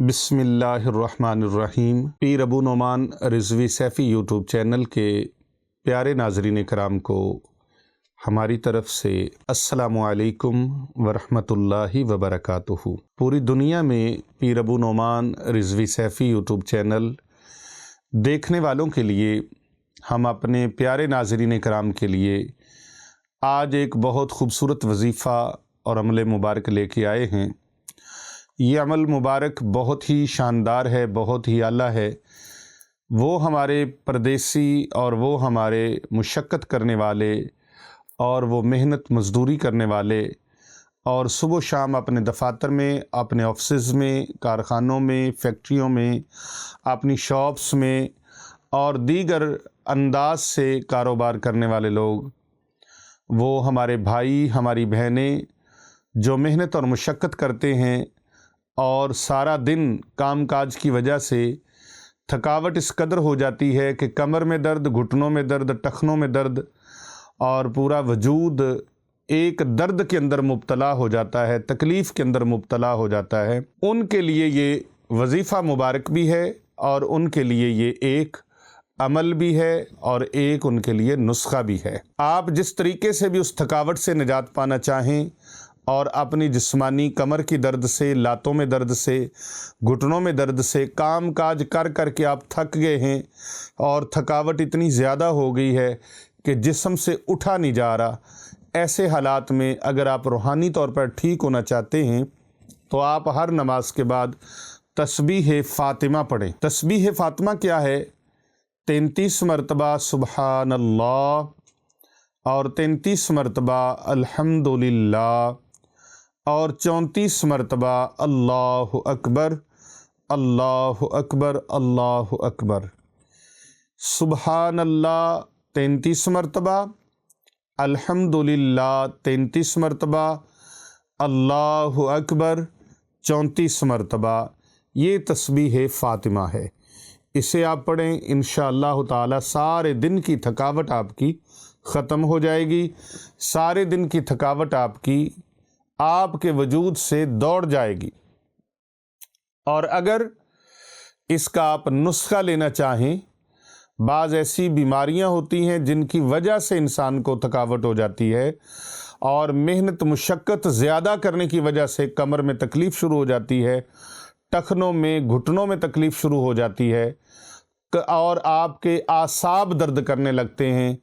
بسم اللہ الرحمن الرحیم۔ پیر ابو نعمان رضوی سیفی یوٹیوب چینل کے پیارے ناظرین کرام کو ہماری طرف سے السلام علیکم ورحمۃ اللہ وبرکاتہ۔ پوری دنیا میں پیر ابو نعمان رضوی سیفی یوٹیوب چینل دیکھنے والوں کے لیے ہم اپنے پیارے ناظرین کرام کے لیے آج ایک بہت خوبصورت وظیفہ اور عمل مبارک لے کے آئے ہیں۔ یہ عمل مبارک بہت ہی شاندار ہے، بہت ہی اعلیٰ ہے۔ وہ ہمارے پردیسی اور وہ ہمارے مشقت کرنے والے اور وہ محنت مزدوری کرنے والے اور صبح و شام اپنے دفاتر میں، اپنے آفسز میں، کارخانوں میں، فیکٹریوں میں، اپنی شاپس میں اور دیگر انداز سے کاروبار کرنے والے لوگ، وہ ہمارے بھائی، ہماری بہنیں جو محنت اور مشقت کرتے ہیں اور سارا دن کام کاج کی وجہ سے تھکاوٹ اس قدر ہو جاتی ہے کہ کمر میں درد، گھٹنوں میں درد، ٹخنوں میں درد اور پورا وجود ایک درد کے اندر مبتلا ہو جاتا ہے، تکلیف کے اندر مبتلا ہو جاتا ہے، ان کے لیے یہ وظیفہ مبارک بھی ہے اور ان کے لیے یہ ایک عمل بھی ہے اور ایک ان کے لیے نسخہ بھی ہے۔ آپ جس طریقے سے بھی اس تھکاوٹ سے نجات پانا چاہیں اور اپنی جسمانی کمر کی درد سے، لاتوں میں درد سے، گھٹنوں میں درد سے، کام کاج کر کر کے آپ تھک گئے ہیں اور تھکاوٹ اتنی زیادہ ہو گئی ہے کہ جسم سے اٹھا نہیں جا رہا، ایسے حالات میں اگر آپ روحانی طور پر ٹھیک ہونا چاہتے ہیں تو آپ ہر نماز کے بعد تسبیح فاطمہ پڑھیں۔ تسبیح فاطمہ کیا ہے؟ 33 مرتبہ سبحان اللہ اور 33 مرتبہ الحمدللہ اور 34 مرتبہ اللہ اکبر اللہ اکبر اللہ اکبر۔ سبحان اللہ 33 مرتبہ، الحمدللہ 33 مرتبہ، اللہ اکبر 34 مرتبہ۔ یہ تسبیح فاطمہ ہے، اسے آپ پڑھیں، انشاءاللہ تعالی سارے دن کی تھکاوٹ آپ کی ختم ہو جائے گی، سارے دن کی تھکاوٹ آپ کے وجود سے دوڑ جائے گی۔ اور اگر اس کا آپ نسخہ لینا چاہیں، بعض ایسی بیماریاں ہوتی ہیں جن کی وجہ سے انسان کو تھکاوٹ ہو جاتی ہے اور محنت مشقت زیادہ کرنے کی وجہ سے کمر میں تکلیف شروع ہو جاتی ہے، ٹخنوں میں، گھٹنوں میں تکلیف شروع ہو جاتی ہے اور آپ کے اعصاب درد کرنے لگتے ہیں،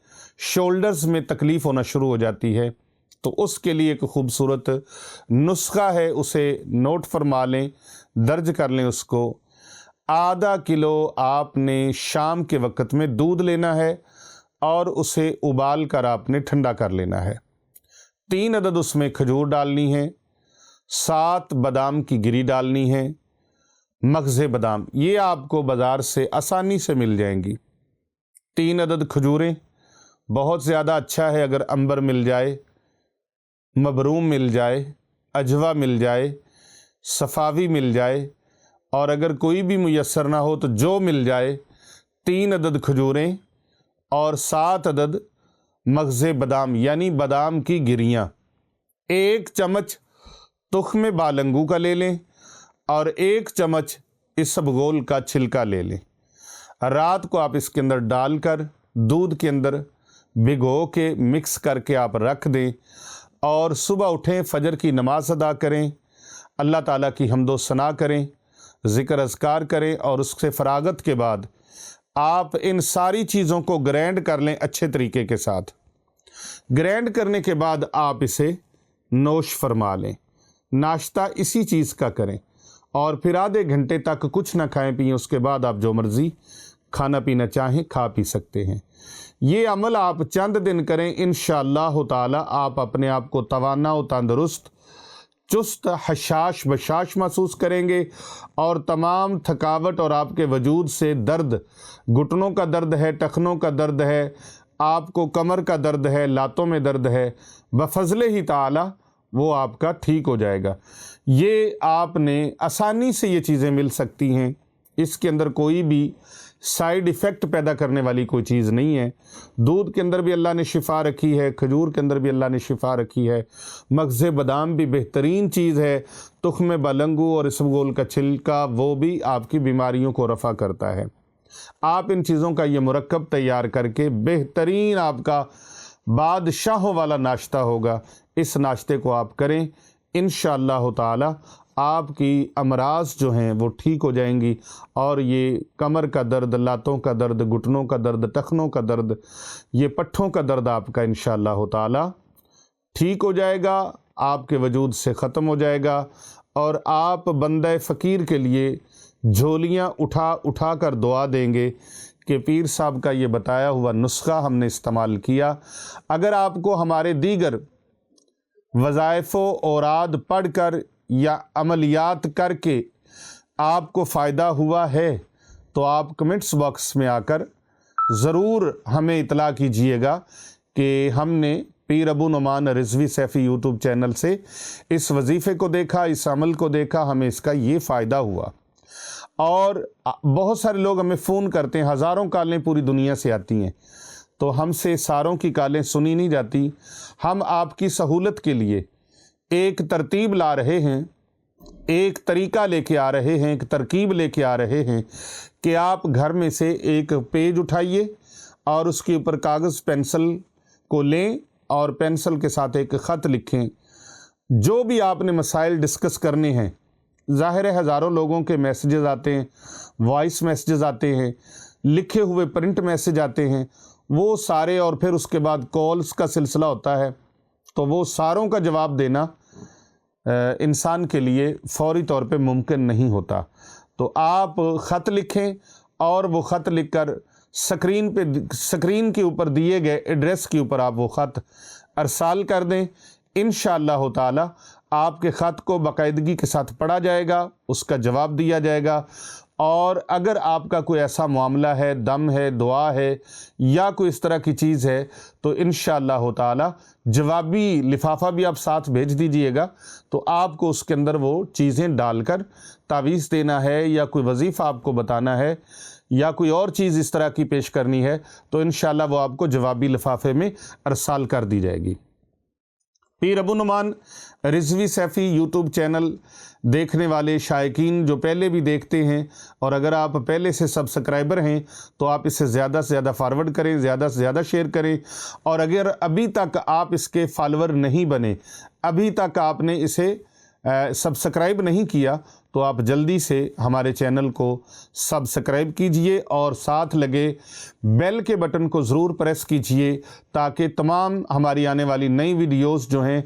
شولڈرز میں تکلیف ہونا شروع ہو جاتی ہے، تو اس کے لیے ایک خوبصورت نسخہ ہے، اسے نوٹ فرما لیں، درج کر لیں اس کو۔ آدھا کلو آپ نے شام کے وقت میں دودھ لینا ہے اور اسے ابال کر آپ نے ٹھنڈا کر لینا ہے۔ 3 عدد اس میں کھجور ڈالنی ہے، 7 بادام کی گری ڈالنی ہے، مغز بادام، یہ آپ کو بازار سے آسانی سے مل جائیں گی۔ 3 عدد کھجوریں، بہت زیادہ اچھا ہے اگر عنبر مل جائے، مبروم مل جائے، عجوہ مل جائے، صفاوی مل جائے، اور اگر کوئی بھی میسر نہ ہو تو جو مل جائے، 3 عدد کھجوریں اور 7 عدد مغز بادام یعنی بادام کی گریاں، 1 چمچ تخم بالنگو کا لے لیں اور 1 چمچ اسبگول کا چھلکا لے لیں۔ رات کو آپ اس کے اندر ڈال کر دودھ کے اندر بھگو کے مکس کر کے آپ رکھ دیں اور صبح اٹھیں، فجر کی نماز ادا کریں، اللہ تعالیٰ کی حمد و ثنا کریں، ذکر اذکار کریں اور اس سے فراغت کے بعد آپ ان ساری چیزوں کو گرینڈ کر لیں اچھے طریقے کے ساتھ۔ گرینڈ کرنے کے بعد آپ اسے نوش فرما لیں، ناشتہ اسی چیز کا کریں اور پھر آدھے گھنٹے تک کچھ نہ کھائیں پئیں، اس کے بعد آپ جو مرضی کھانا پینا چاہیں کھا پی سکتے ہیں۔ یہ عمل آپ چند دن کریں، انشاءاللہ تعالی آپ اپنے آپ کو توانا و تندرست، چست، حشاش بشاش محسوس کریں گے اور تمام تھکاوٹ اور آپ کے وجود سے درد، گھٹنوں کا درد ہے، ٹخنوں کا درد ہے، آپ کو کمر کا درد ہے، لاتوں میں درد ہے، بفضل ہی تعالی وہ آپ کا ٹھیک ہو جائے گا۔ یہ آپ نے آسانی سے یہ چیزیں مل سکتی ہیں، اس کے اندر کوئی بھی سائیڈ ایفیکٹ پیدا کرنے والی کوئی چیز نہیں ہے۔ دودھ کے اندر بھی اللہ نے شفا رکھی ہے، کھجور کے اندر بھی اللہ نے شفا رکھی ہے، مغز بادام بھی بہترین چیز ہے تخم بلنگو اور اسبگول کا چھلکا وہ بھی آپ کی بیماریوں کو رفع کرتا ہے۔ آپ ان چیزوں کا یہ مرکب تیار کر کے بہترین آپ کا بادشاہوں والا ناشتہ ہوگا، اس ناشتے کو آپ کریں، انشاءاللہ تعالی آپ کی امراض جو ہیں وہ ٹھیک ہو جائیں گی، اور یہ کمر کا درد، لاتوں کا درد، گھٹنوں کا درد، ٹخنوں کا درد، یہ پٹھوں کا درد آپ کا انشاءاللہ تعالی ٹھیک ہو جائے گا، آپ کے وجود سے ختم ہو جائے گا، اور آپ بندہ فقیر کے لیے جھولیاں اٹھا اٹھا کر دعا دیں گے کہ پیر صاحب کا یہ بتایا ہوا نسخہ ہم نے استعمال کیا۔ اگر آپ کو ہمارے دیگر وظائف و اوراد پڑھ کر یا عملیات کر کے آپ کو فائدہ ہوا ہے تو آپ کمنٹس باکس میں آ کر ضرور ہمیں اطلاع کیجئے گا کہ ہم نے پیر ابو نعمان رضوی سیفی یوٹیوب چینل سے اس وظیفے کو دیکھا، اس عمل کو دیکھا، ہمیں اس کا یہ فائدہ ہوا۔ اور بہت سارے لوگ ہمیں فون کرتے ہیں، ہزاروں کالیں پوری دنیا سے آتی ہیں، تو ہم سے ساروں کی کالیں سنی نہیں جاتی۔ ہم آپ کی سہولت کے لیے ایک ترتیب لا رہے ہیں، ایک طریقہ لے کے آ رہے ہیں، ایک ترکیب لے کے آ رہے ہیں کہ آپ گھر میں سے ایک پیج اٹھائیے اور اس کے اوپر کاغذ پینسل کو لیں اور پینسل کے ساتھ ایک خط لکھیں۔ جو بھی آپ نے مسائل ڈسکس کرنے ہیں، ظاہر ہے ہزاروں لوگوں کے میسیجز آتے ہیں، وائس میسیجز آتے ہیں، لکھے ہوئے پرنٹ میسیج آتے ہیں، وہ سارے، اور پھر اس کے بعد کالز کا سلسلہ ہوتا ہے، تو وہ ساروں کا جواب دینا انسان کے لیے فوری طور پہ ممکن نہیں ہوتا۔ تو آپ خط لکھیں اور وہ خط لکھ کر سکرین کے اوپر دیے گئے ایڈریس کے اوپر آپ وہ خط ارسال کر دیں۔ انشاءاللہ تعالی آپ کے خط کو باقاعدگی کے ساتھ پڑھا جائے گا، اس کا جواب دیا جائے گا، اور اگر آپ کا کوئی ایسا معاملہ ہے، دم ہے، دعا ہے یا کوئی اس طرح کی چیز ہے، تو انشاءاللہ تعالی جوابی لفافہ بھی آپ ساتھ بھیج دیجئے گا، تو آپ کو اس کے اندر وہ چیزیں ڈال کر تعویذ دینا ہے یا کوئی وظیفہ آپ کو بتانا ہے یا کوئی اور چیز اس طرح کی پیش کرنی ہے، تو انشاءاللہ وہ آپ کو جوابی لفافے میں ارسال کر دی جائے گی۔ پیر ابو نعمان رضوی سیفی یوٹیوب چینل دیکھنے والے شائقین جو پہلے بھی دیکھتے ہیں، اور اگر آپ پہلے سے سبسکرائبر ہیں تو آپ اسے زیادہ سے زیادہ فارورڈ کریں، زیادہ سے زیادہ شیئر کریں، اور اگر ابھی تک آپ اس کے فالوور نہیں بنے، ابھی تک آپ نے اسے سبسکرائب نہیں کیا، تو آپ جلدی سے ہمارے چینل کو سبسکرائب کیجئے اور ساتھ لگے بیل کے بٹن کو ضرور پریس کیجئے، تاکہ تمام ہماری آنے والی نئی ویڈیوز جو ہیں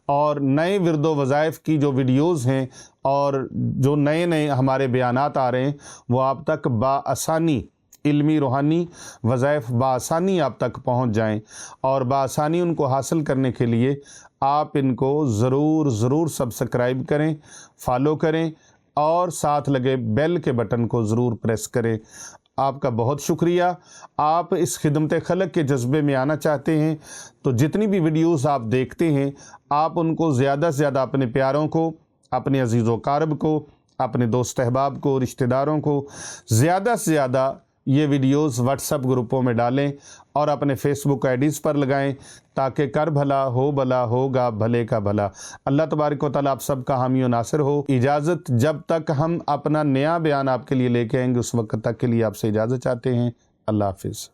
اور نئے ورد و وظائف کی جو ویڈیوز ہیں اور جو نئے ہمارے بیانات آ رہے ہیں، وہ آپ تک بآسانی علمی روحانی وظائف بآسانی آپ تک پہنچ جائیں، اور بآسانی ان کو حاصل کرنے کے لیے آپ ان کو ضرور سبسکرائب کریں، فالو کریں، اور ساتھ لگے بیل کے بٹن کو ضرور پریس کریں۔ آپ کا بہت شکریہ۔ آپ اس خدمت خلق کے جذبے میں آنا چاہتے ہیں تو جتنی بھی ویڈیوز آپ دیکھتے ہیں، آپ ان کو زیادہ سے زیادہ اپنے پیاروں کو، اپنے عزیز و اقارب کو، اپنے دوست احباب کو، رشتہ داروں کو زیادہ سے زیادہ یہ ویڈیوز واٹس ایپ گروپوں میں ڈالیں اور اپنے فیس بک آئی ڈیز پر لگائیں، تاکہ کر بھلا ہو بھلا ہوگا بھلے کا بھلا۔ اللہ تبارک و تعالیٰ آپ سب کا حامی و ناصر ہو۔ اجازت، جب تک ہم اپنا نیا بیان آپ کے لیے لے کے آئیں گے اس وقت تک کے لیے آپ سے اجازت چاہتے ہیں۔ اللہ حافظ۔